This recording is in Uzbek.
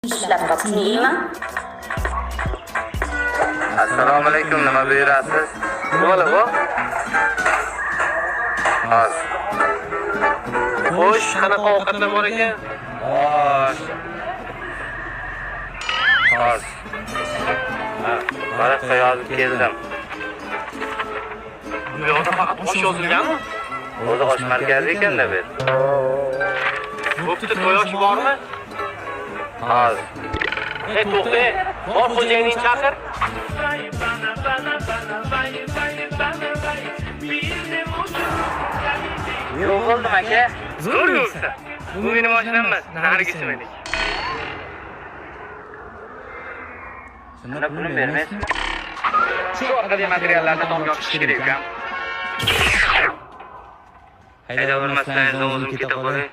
ishlab topdingmi? Assalomu alaykum, nima buyurasiz? Nima bu? Haz. Xo'sh, qanaqa ovqatlar bor ekan? Xo'sh. Haz. Mana yozib keldim. Bu yoqda faqat osh yozilganmi? O'zi osh markazi ekan-da bu. Bo'pti, to'yosh bormi? Haz. To'xta, bor xo'jayinni chaqir. Yo'q bo'ldim aka. Zo'r yo'qsa. Bu meni mashinam emas, narigisi meni. Shunda pulni bermaysizmi? Shu orqali materiallarni tomga yoqish kerak ekan. Hayda, o'rmasdan o'zim keta qolay.